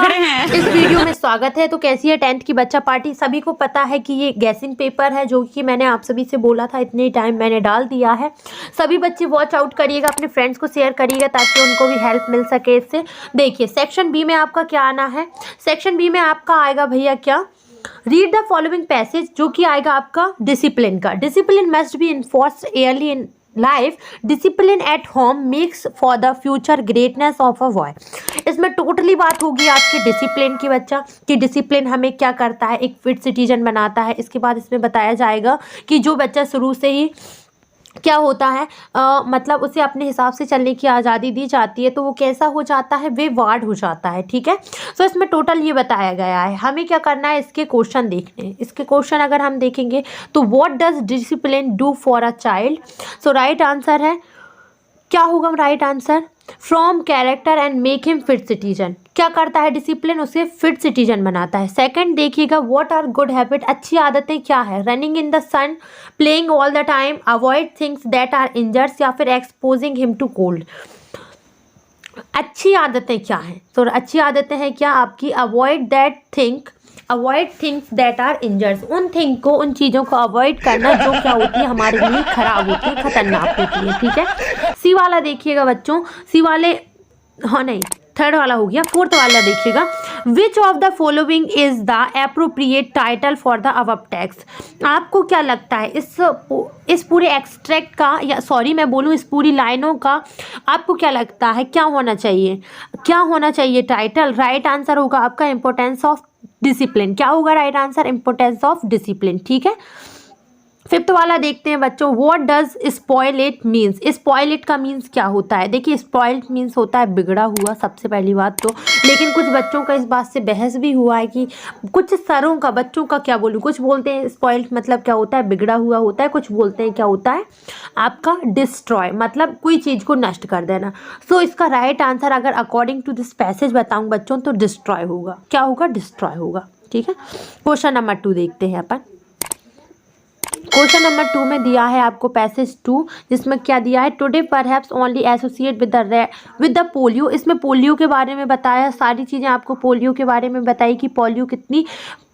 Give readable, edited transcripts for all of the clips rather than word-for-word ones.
रहे हैं। इस वीडियो में स्वागत है। तो कैसी है 10th की बच्चा पार्टी। सभी को पता है कि ये गैसिंग पेपर है, जो कि मैंने आप सभी से बोला था, इतने टाइम मैंने डाल दिया है। सभी बच्चे वॉच आउट करिएगा, अपने फ्रेंड्स को शेयर करिएगा ताकि उनको भी हेल्प मिल सके इससे। देखिए सेक्शन बी में आपका क्या आना है। सेक्शन बी में आपका आएगा भैया क्या, रीड द फॉलोइंग पैसेज, जो कि आएगा आपका डिसिप्लिन का। Discipline must be enforced early in life, discipline at home makes for the future greatness of a boy. इसमें टोटली बात होगी आपकी डिसिप्लिन की बच्चा, कि डिसिप्लिन हमें क्या करता है, एक फिट सिटीजन बनाता है। इसके बाद इसमें बताया जाएगा कि जो बच्चा शुरू से ही क्या होता है, मतलब उसे अपने हिसाब से चलने की आज़ादी दी जाती है, तो वो कैसा हो जाता है, वे वार्ड हो जाता है। ठीक है, तो इसमें टोटल ये बताया गया है। हमें क्या करना है, इसके क्वेश्चन देखने हैं। इसके क्वेश्चन अगर हम देखेंगे तो what does discipline do for a child. So right answer है, क्या होगा right answer, from character and make him fit citizen. क्या करता है डिसिप्लिन, उसे फिट सिटीजन बनाता है। सेकंड देखिएगा, व्हाट आर गुड हैबिट, अच्छी आदतें क्या है, running in the sun, playing all the time, avoid things that are injurious, या फिर एक्सपोजिंग हिम टू कोल्ड। अच्छी आदतें क्या हैं, तो अच्छी आदतें हैं क्या आपकी, avoid things that are injurious, उन थिंग को, उन चीज़ों को अवॉइड करना जो क्या होती है हमारे लिए खराब होती है, खतरनाक होती है। ठीक है, सी वाला देखिएगा बच्चों, सी वाले, हाँ नहीं थर्ड वाला हो गया, फोर्थ वाला देखिएगा, which of the following is the appropriate title for the above text. आपको क्या लगता है इस पूरे एक्सट्रैक्ट का, या सॉरी मैं बोलूँ इस पूरी लाइनों का, आपको क्या लगता है क्या होना चाहिए, क्या होना चाहिए टाइटल। राइट आंसर होगा आपका इम्पोर्टेंस ऑफ डिसिप्लिन। क्या होगा right answer, importance of discipline. ठीक है, फिफ्थ वाला देखते हैं बच्चों, what does spoil it means. Spoil it का मीन्स क्या होता है, देखिए स्पॉइल्ड मीन्स होता है बिगड़ा हुआ, सबसे पहली बात तो। लेकिन कुछ बच्चों का इस बात से बहस भी हुआ है कि कुछ सरों का, बच्चों का क्या बोलूँ, कुछ बोलते हैं स्पॉइल्ड मतलब क्या होता है, बिगड़ा हुआ होता है, कुछ बोलते हैं क्या होता है आपका डिस्ट्रॉय, मतलब कोई चीज़ को नष्ट कर देना। सो इसका राइट आंसर अगर अकॉर्डिंग टू दिस पैसेज बताऊँ बच्चों तो डिस्ट्रॉय होगा। क्या होगा, डिस्ट्रॉय होगा। ठीक है, क्वेश्चन नंबर 2 देखते हैं अपन। क्वेश्चन नंबर 2 में दिया है आपको पैसेज 2, जिसमें क्या दिया है, today perhaps only associate with the polio. इसमें पोलियो के बारे में बताया, सारी चीज़ें आपको पोलियो के बारे में बताई कि पोलियो कितनी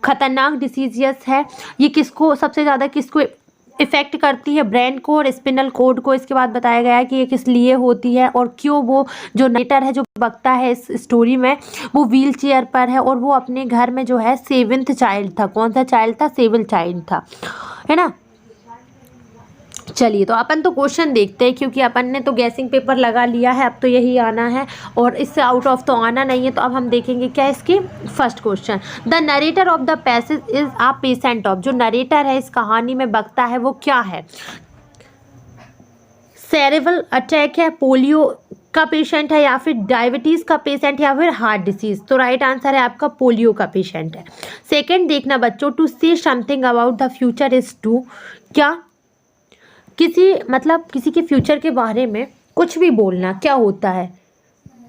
खतरनाक डिसीजियस है, ये किसको सबसे ज़्यादा किसको इफेक्ट करती है, ब्रेन को और स्पिनल कोड को। इसके बाद बताया गया है कि ये किस लिए होती है और क्यों वो जो नरेटर है जो बकता है इस स्टोरी में, वो व्हील चेयर पर है और वो अपने घर में जो है 7th चाइल्ड था। कौन सा चाइल्ड था, 7th चाइल्ड था, है ना। चलिए तो अपन तो क्वेश्चन देखते हैं, क्योंकि अपन ने तो गैसिंग पेपर लगा लिया है, अब तो यही आना है और इससे आउट ऑफ तो आना नहीं है। तो अब हम देखेंगे क्या इसके first question, the narrator of the passage is a patient of. जो नरेटर है इस कहानी में बकता है वो क्या है, सेरेब्रल अटैक है, पोलियो का पेशेंट है, या फिर डायबिटीज़ का पेशेंट, या फिर हार्ट डिसीज। तो राइट आंसर है आपका पोलियो का पेशेंट है। सेकंड देखना बच्चों, to say something about the future is to. क्या किसी के फ्यूचर के बारे में कुछ भी बोलना क्या होता है,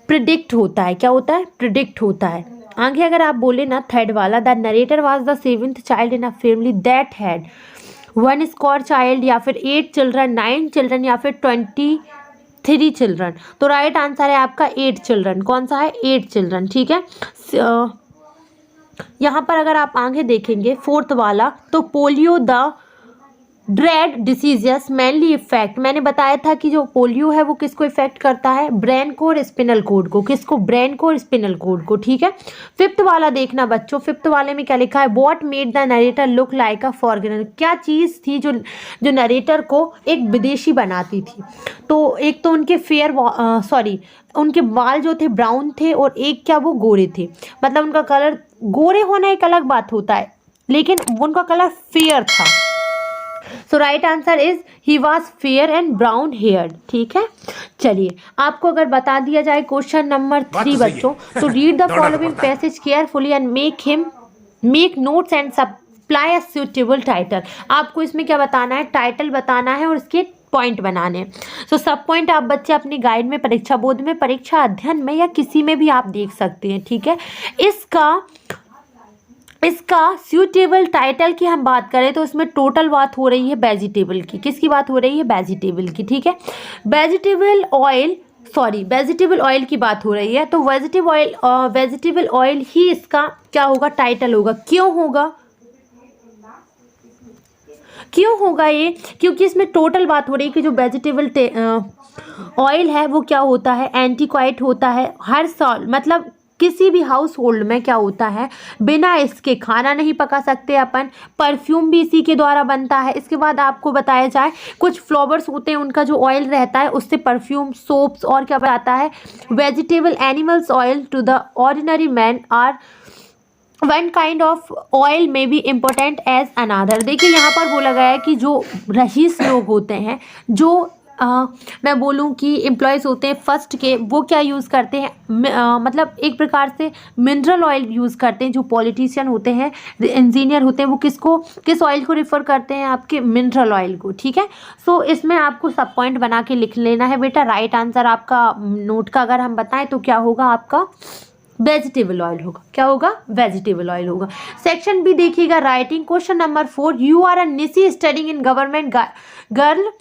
प्रिडिक्ट होता है। क्या होता है, प्रिडिक्ट होता है। आगे अगर आप बोले ना थर्ड वाला, the narrator was the 7th child in a family that had 1 square child, या फिर 8 चिल्ड्रन, 9 चिल्ड्रन, या फिर 23 चिल्ड्रन। तो राइट आंसर है आपका 8 चिल्ड्रन। कौन सा है, 8 चिल्ड्रन। ठीक है, यहाँ पर अगर आप आगे देखेंगे फोर्थ वाला, तो polio the dread diseases mainly effect, मैंने बताया था कि जो पोलियो है वो किसको इफेक्ट करता है, ब्रेन को और स्पिनल कोड को। किसको, ब्रेन को और स्पिनल कोड को। ठीक है, फिफ्थ वाला देखना बच्चों, फिफ्थ वाले में क्या लिखा है, what made the narrator look like a foreigner. क्या चीज़ थी जो नरेटर को एक विदेशी बनाती थी। तो एक तो उनके उनके बाल जो थे ब्राउन थे, और एक क्या वो गोरे थे, मतलब उनका कलर, गोरे होना एक अलग बात होता है लेकिन उनका कलर फेयर था। So right answer is he was fair and brown hair. ठीक है, चलिए आपको अगर बता दिया जाए क्वेश्चन नंबर 3 बच्चों, तो read the following passage carefully and make notes and supply a suitable title. आपको इसमें क्या बताना है, टाइटल बताना है और इसके पॉइंट बनाने। सो सब पॉइंट आप बच्चे अपनी गाइड में, परीक्षा बोर्ड में, परीक्षा अध्ययन में, या किसी में भी आप देख सकते हैं। ठीक है, इसका सूटेबल टाइटल की हम बात करें तो इसमें टोटल बात हो रही है वेजिटेबल की। किसकी बात हो रही है, वेजिटेबल की। ठीक है, vegetable oil sorry vegetable oil की बात हो रही है, तो वेजिटेबल ऑयल ही इसका क्या होगा, टाइटल होगा। क्यों होगा ये, क्योंकि इसमें टोटल बात हो रही है कि जो वेजिटेबल ऑयल है वो क्या होता है, एंटीक्वाइट होता है। हर साल मतलब किसी भी हाउस होल्ड में क्या होता है, बिना इसके खाना नहीं पका सकते अपन। परफ्यूम भी इसी के द्वारा बनता है। इसके बाद आपको बताया जाए, कुछ फ्लावर्स होते हैं उनका जो ऑयल रहता है उससे परफ्यूम, सोप्स और क्या बनाता है, vegetable animals oil to the ordinary man are one kind of oil may be important as another. देखिए यहाँ पर बोला गया है कि जो रईस लोग होते हैं, जो मैं बोलूँ कि एम्प्लॉयज़ होते हैं फर्स्ट के, वो क्या यूज़ करते हैं, मतलब एक प्रकार से मिनरल ऑयल यूज़ करते हैं। जो पॉलिटिशियन होते हैं, इंजीनियर होते हैं, वो किस ऑयल को रेफ़र करते हैं, आपके मिनरल ऑयल को। ठीक है, सो इसमें आपको सब पॉइंट बना के लिख लेना है बेटा। राइट आंसर आपका नोट का अगर हम बताएं तो क्या होगा, आपका वेजिटेबल ऑयल होगा। क्या होगा, वेजिटेबल ऑयल होगा। सेक्शन बी देखिएगा, writing. Question number 4, you are a निसी studying in government girl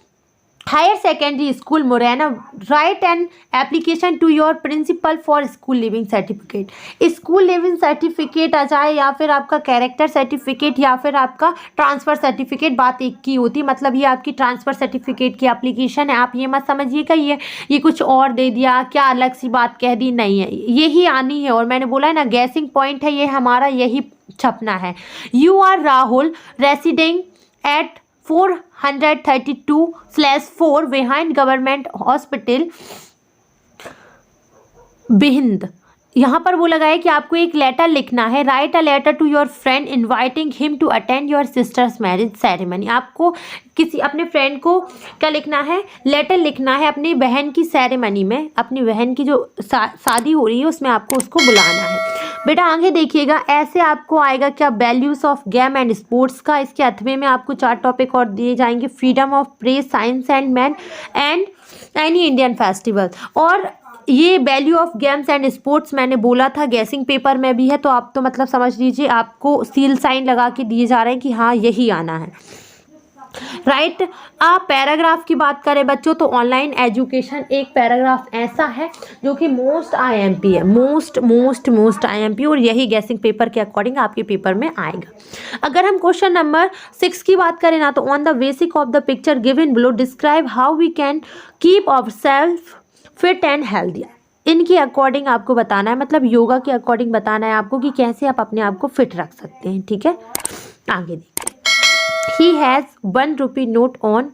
higher secondary school Morena, write an application to your principal for school leaving certificate. School leaving certificate आ जाए या फिर आपका कैरेक्टर सर्टिफिकेट या फिर आपका ट्रांसफ़र सर्टिफिकेट, बात एक की होती है। मतलब ये आपकी ट्रांसफ़र सर्टिफिकेट की एप्लीकेशन है। आप ये मत समझिएगा ये कुछ और दे दिया, क्या अलग सी बात कह दी, नहीं है, यही आनी है। और मैंने बोला है ना, गैसिंग पॉइंट है ये हमारा, यही छपना है। You are Rahul residing at 432/4 behind government hospital behind. यहाँ पर बोला गया है कि आपको एक लेटर लिखना है। Write a letter to your friend inviting him to attend your sister's marriage ceremony. आपको किसी अपने फ्रेंड को क्या लिखना है, लेटर लिखना है अपनी बहन की सेरेमनी में, अपनी बहन की जो शादी हो रही है उसमें आपको उसको बुलाना है। बेटा आगे देखिएगा, ऐसे आपको आएगा क्या, values of game and sports का। इसके अथवे में आपको 4 टॉपिक और दिए जाएंगे, freedom of press, science and man and any Indian festival. और ये value of games and sports मैंने बोला था गैसिंग पेपर में भी है, तो आप तो मतलब समझ लीजिए आपको सील साइन लगा के दिए जा रहे हैं कि हाँ यही आना है। राइट पैराग्राफ की बात करें बच्चों, तो ऑनलाइन एजुकेशन एक पैराग्राफ ऐसा है जो कि मोस्ट आईएमपी है, मोस्ट आईएमपी, और यही गैसिंग पेपर के अकॉर्डिंग आपके पेपर में आएगा। अगर हम क्वेश्चन नंबर 6 की बात करें ना, तो on the basic of the picture given below describe how we can keep our self fit and healthy. इनके अकॉर्डिंग आपको बताना है, मतलब योगा के अकॉर्डिंग बताना है आपको कि कैसे आप अपने आप को फिट रख सकते हैं। ठीक है, आगे देखिए। He has 1 rupee note on.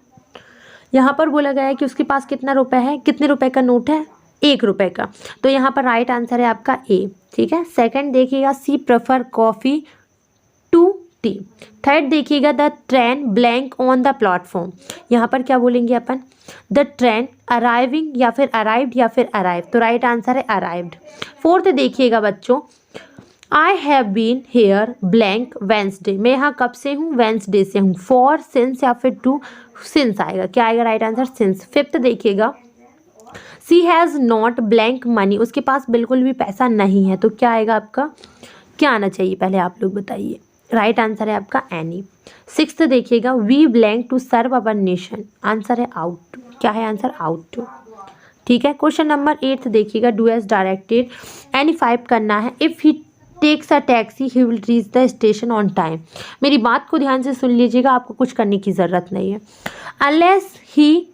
यहाँ पर बोला गया है कि उसके पास कितना रुपए है, कितने रुपए का नोट है, 1 रुपए का। तो यहाँ पर राइट आंसर है आपका ए। ठीक है, सेकंड देखिएगा, she prefer coffee to tea. Third देखिएगा, the train blank on the platform. यहाँ पर क्या बोलेंगे अपन, द ट्रेन अराइविंग या फिर अराइव्ड या फिर अराइव, तो राइट आंसर है अराइव्ड। फोर्थ देखिएगा बच्चों, I have been here blank Wednesday. मैं यहाँ कब से हूँ, वेंसडे से हूँ। फॉर, सिंस या फिर टू, सिंस आएगा। क्या आएगा, राइट आंसर सिंस। फिफ्थ देखिएगा, सी हैज़ नॉट ब्लैंक मनी। उसके पास बिल्कुल भी पैसा नहीं है, तो क्या आएगा आपका, क्या आना चाहिए पहले आप लोग बताइए। राइट आंसर है आपका एनी। सिक्स्थ देखिएगा, we blank to serve our nation. Answer है आउट। क्या है आंसर, आउट। ठीक है, क्वेश्चन नंबर 8 देखिएगा, डू एज डायरेक्टेड एनी 5 करना है। If he takes a taxi he will reach the station on time. मेरी बात को ध्यान से सुन लीजिएगा, आपको कुछ करने की ज़रूरत नहीं है। अनलेस ही,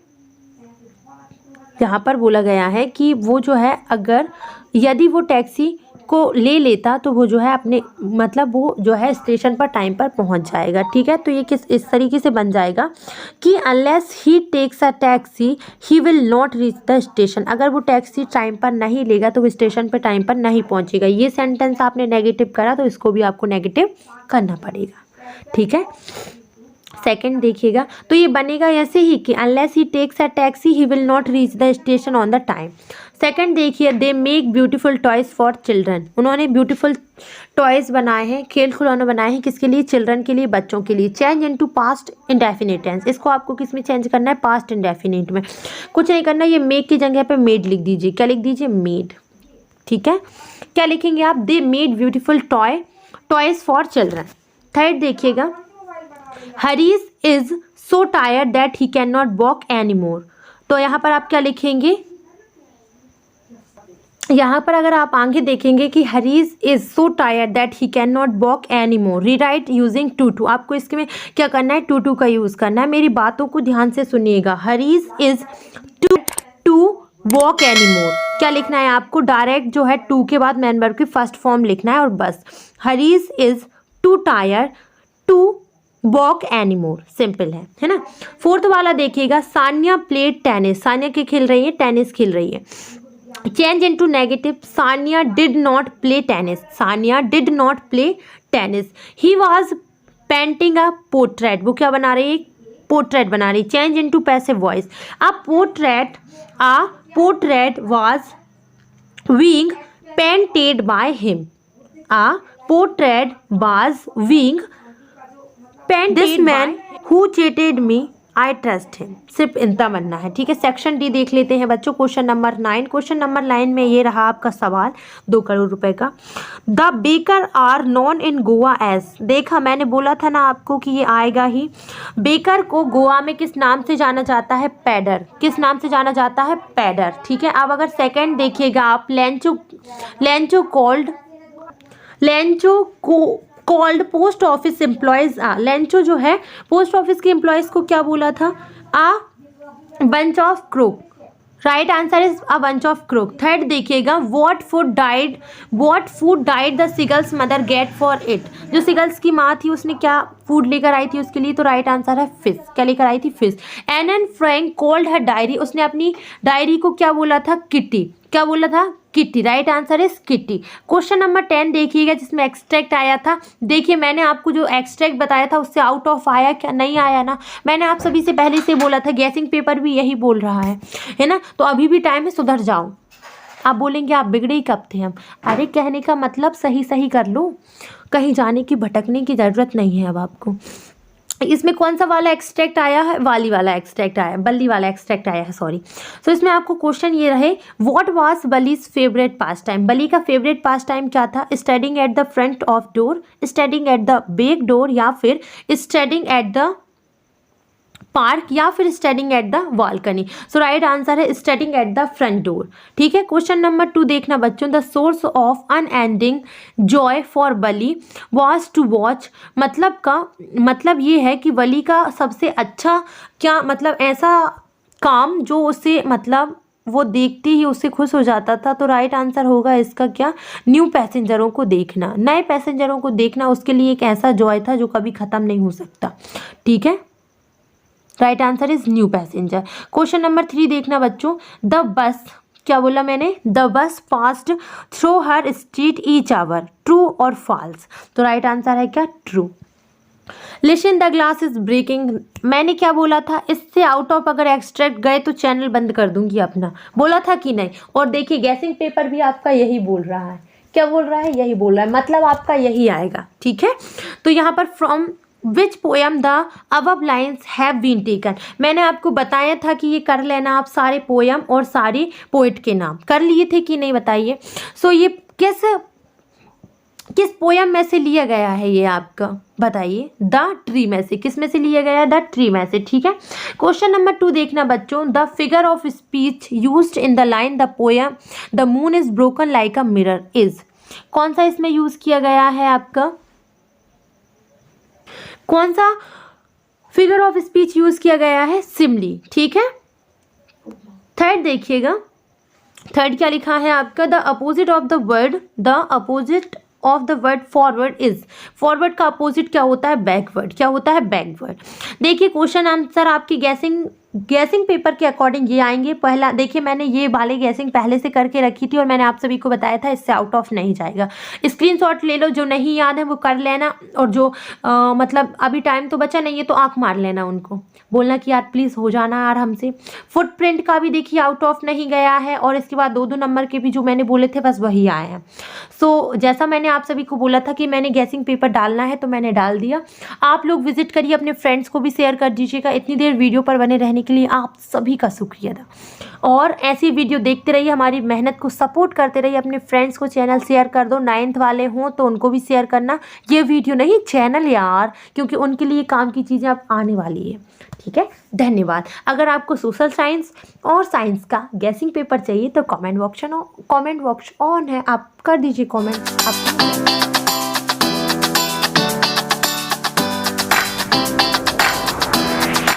यहाँ पर बोला गया है कि वो जो है, अगर यदि वो टैक्सी को ले लेता तो वो जो है अपने, मतलब वो जो है स्टेशन पर टाइम पर पहुंच जाएगा। ठीक है, तो ये इस तरीके से बन जाएगा कि unless he takes a taxi he will not reach the station. अगर वो टैक्सी टाइम पर नहीं लेगा तो वो स्टेशन पर टाइम पर नहीं पहुंचेगा। ये सेंटेंस आपने नेगेटिव करा तो इसको भी आपको नेगेटिव करना पड़ेगा। ठीक है, सेकंड देखिएगा, तो ये बनेगा ऐसे ही कि unless he takes a taxi he will not reach the station on the time. Second देखिए, they make beautiful toys for children. उन्होंने ब्यूटीफुल टॉयज़ बनाए हैं, खेल खिलौने बनाए हैं, किसके लिए, चिल्ड्रन के लिए, बच्चों के लिए। Change into past indefinite tense. इसको आपको किस में चेंज करना है, पास्ट इंडेफिनिट में। कुछ नहीं करना, ये मेक की जगह पे मेड लिख दीजिए। क्या लिख दीजिए, मेड। ठीक है, क्या लिखेंगे आप, they made beautiful toys for children. Third देखिएगा, Harish is so tired that he can not walk any more. तो यहाँ पर आप क्या लिखेंगे, यहाँ पर अगर आप आगे देखेंगे कि Harish is so tired that he can not walk any more, rewrite using too too. आपको इसमें क्या करना है, टू टू का यूज़ करना है। मेरी बातों को ध्यान से सुनिएगा। Harish is too walk any more, क्या लिखना है आपको, डायरेक्ट जो है टू के बाद मेन वर्ब की फर्स्ट फॉर्म लिखना है और बस। Harish is too tired to walk any more, simple है ना। फोर्थ वाला देखिएगा, सानिया प्लेड टेनिस, सानिया के खेल रही है, टेनिस खेल रही है। Change into negative, Sania did not play tennis, Sania did not play tennis. He was painting a portrait, वो क्या बना रही है, पोर्ट्रेट बना रही। Change into passive voice, a portrait was being painted by him, a portrait was being painted, this man who cheated me I trust him. सिर्फ इतना बनना है, ठीक है। सेक्शन डी देख लेते हैं बच्चों, क्वेश्चन नंबर 9। क्वेश्चन नंबर 9 में ये रहा आपका सवाल 2 करोड़ रुपए का। The baker are known in Goa as, देखा मैंने बोला था ना आपको कि ये आएगा ही। बेकर को गोवा में किस नाम से जाना जाता है, पैडर, किस नाम से जाना जाता है, पैडर, ठीक है। अब अगर सेकेंड देखिएगा आप, कॉल्ड पोस्ट ऑफिस एम्प्लॉयज आ, लेंचो जो है पोस्ट ऑफिस के एम्प्लॉयज को क्या बोला था, a bunch of crook, right answer is a bunch of crook. Third देखिएगा, what food did the seagulls mother get for it, जो सिगल्स की माँ थी उसने क्या फूड लेकर आई थी उसके लिए, तो राइट आंसर है फिश, क्या लेकर आई थी, fish. Anne Frank called her diary, उसने अपनी डायरी को क्या बोला था, किटी, क्या बोला था, kitty, right answer is kitty. Question number 10 देखिएगा जिसमें एक्सट्रैक्ट आया था। देखिए मैंने आपको जो एक्सट्रैक्ट बताया था उससे आउट ऑफ आया क्या, नहीं आया ना। मैंने आप सभी से पहले से बोला था, गैसिंग पेपर भी यही बोल रहा है ना। तो अभी भी टाइम है, सुधर जाओ। आप बोलेंगे आप बिगड़े ही कब थे हम, अरे कहने का मतलब सही कर लो, कहीं जाने की भटकने की ज़रूरत नहीं है अब आपको। इसमें कौन सा वाला एक्सट्रैक्ट आया है, बल्ली वाला एक्सट्रैक्ट आया है, सॉरी। तो इसमें आपको क्वेश्चन ये रहे, what was Bali's favourite pastime, Bali का फेवरेट पास टाइम क्या था, studying at the front of door, studying at the back door, या फिर स्टडिंग एट द पार्क, या फिर studying at the balcony. So right answer है studying at the front door, ठीक है। क्वेश्चन नंबर 2 देखना बच्चों, the source of unending joy for Bali was to watch, मतलब ये है कि बली का सबसे अच्छा क्या, मतलब ऐसा काम जो उसे, मतलब वो देखते ही उससे खुश हो जाता था। तो राइट आंसर होगा इसका क्या, न्यू पैसेंजरों को देखना, नए पैसेंजरों को देखना उसके लिए एक ऐसा जॉय था जो कभी ख़त्म नहीं हो सकता, ठीक है। Right answer is new passenger. Question number 3 देखना बच्चों, द बस, क्या बोला मैंने, the bus passed through her street each hour, true और फॉल्स, तो राइट आंसर है क्या, true. Listen the glass is breaking, मैंने क्या बोला था, इससे आउट ऑफ अगर एक्सट्रैक्ट गए तो चैनल बंद कर दूंगी अपना, बोला था कि नहीं। और देखिए गैसिंग पेपर भी आपका यही बोल रहा है, क्या बोल रहा है, यही बोल रहा है, मतलब आपका यही आएगा, ठीक है। तो यहाँ पर from which poem the above lines have been taken, मैंने आपको बताया था कि ये कर लेना आप सारे पोएम और सारे पोइट के नाम, कर लिए थे कि नहीं बताइए। सो ये किस पोएम में से लिया गया है, ये आपका बताइए, द ट्री में से, किस में से लिया गया है, द ट्री में से, ठीक है। क्वेश्चन नंबर 2 देखना बच्चों, the figure of speech used in the line the poem the moon is broken like a mirror is, कौन सा इसमें यूज किया गया है आपका, कौन सा फिगर ऑफ स्पीच यूज किया गया है, सिमली, ठीक है। थर्ड देखिएगा, थर्ड क्या लिखा है आपका, the opposite of the opposite of the word forward is, forward का अपोजिट क्या होता है, बैकवर्ड, क्या होता है, बैकवर्ड। देखिए क्वेश्चन आंसर आपकी गैसिंग पेपर के अकॉर्डिंग ये आएंगे। पहला देखिए मैंने ये वाले गैसिंग पहले से करके रखी थी और मैंने आप सभी को बताया था इससे आउट ऑफ नहीं जाएगा। स्क्रीनशॉट ले लो, जो नहीं याद है वो कर लेना, और जो मतलब अभी टाइम तो बचा नहीं है तो आंख मार लेना, उनको बोलना कि यार प्लीज़ हो जाना यार हमसे। फुटप्रिंट का भी देखिए आउट ऑफ नहीं गया है, और इसके बाद 2-2 नंबर के भी जो मैंने बोले थे बस वही आए हैं। सो जैसा मैंने आप सभी को बोला था कि मैंने गैसिंग पेपर डालना है तो मैंने डाल दिया। आप लोग विजिट करिए, अपने फ्रेंड्स को भी शेयर कर दीजिएगा। इतनी देर वीडियो पर बने रहने के लिए आप सभी का शुक्रिया था। और ऐसी वीडियो देखते रहिए, हमारी मेहनत को सपोर्ट करते रहिए। अपने फ्रेंड्स को चैनल शेयर कर दो, 9th वाले हों तो उनको भी शेयर करना, ये वीडियो नहीं चैनल यार, क्योंकि उनके लिए काम की चीज़ें अब आने वाली है। ठीक है, धन्यवाद। अगर आपको सोशल साइंस और साइंस का गैसिंग पेपर चाहिए तो कमेंट बॉक्स ऑन है, आप कर दीजिए कमेंट। आप